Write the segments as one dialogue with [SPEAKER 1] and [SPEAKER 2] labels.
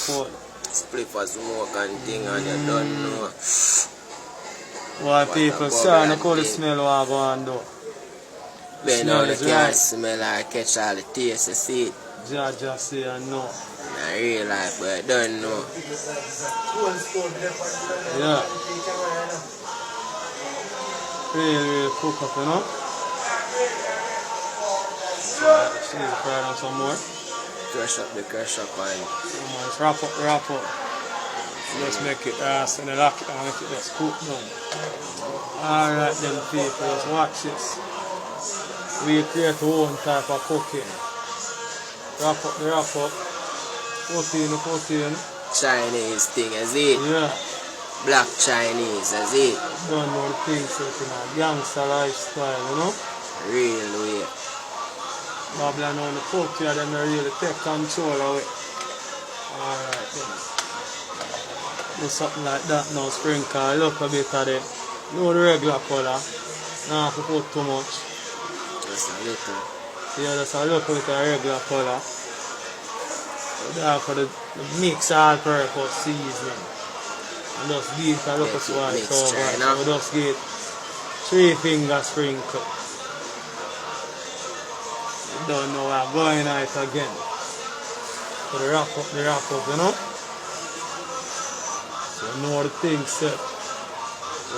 [SPEAKER 1] report.
[SPEAKER 2] Split for smoke and thing and you don't know.
[SPEAKER 1] What people say, I call the smell what I go and do.
[SPEAKER 2] But now you can't smell or catch all the taste, you see it.
[SPEAKER 1] Jaja say I know.
[SPEAKER 2] In real life, but you don't know.
[SPEAKER 1] Yeah. Real cook up, you know. She needs to fry down some more.
[SPEAKER 2] Crush up and
[SPEAKER 1] Let's wrap up. Let's make it and then lock it and make it just cook down. Alright then people, let's watch this. We create our own type of cooking. Wrap up. 14.
[SPEAKER 2] Chinese thing, is it?
[SPEAKER 1] Yeah.
[SPEAKER 2] Black Chinese, is it?
[SPEAKER 1] Don't know the things set in a gangster lifestyle, you know?
[SPEAKER 2] Real way.
[SPEAKER 1] Babylon on the cook here, them really take control of it. Alright then. Do something like that now, sprinkle, look a bit of it. You know the regular colour. Not have to put too much.
[SPEAKER 2] Just a little.
[SPEAKER 1] Yeah, just a little bit of regular colour. For the mix all purpose seasoning. And just give a little salt over. So we just get 3 finger sprinkle. You don't know I'm going at it again. So the wrap up, you know? So you know the thing set.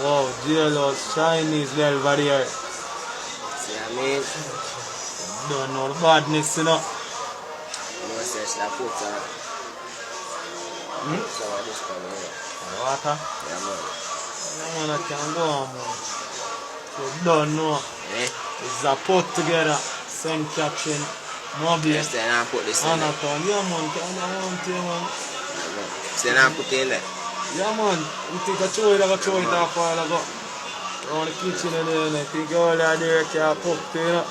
[SPEAKER 1] Wow, JLo's Chinese level over there.
[SPEAKER 2] See what I mean?
[SPEAKER 1] Don't know the badness, you know?
[SPEAKER 2] No sense I put some of this coming here.
[SPEAKER 1] Water?
[SPEAKER 2] Yeah, man.
[SPEAKER 1] No man, I can go on, man. You don't know.
[SPEAKER 2] Eh?
[SPEAKER 1] It's a put together. Send caption. Mobile.
[SPEAKER 2] Yes, then I put this in there.
[SPEAKER 1] Yeah, man. Man.
[SPEAKER 2] So then I put it in there.
[SPEAKER 1] Yeah, man. You think I throw it off while I go. Around the kitchen and then I think all that there can put, you know.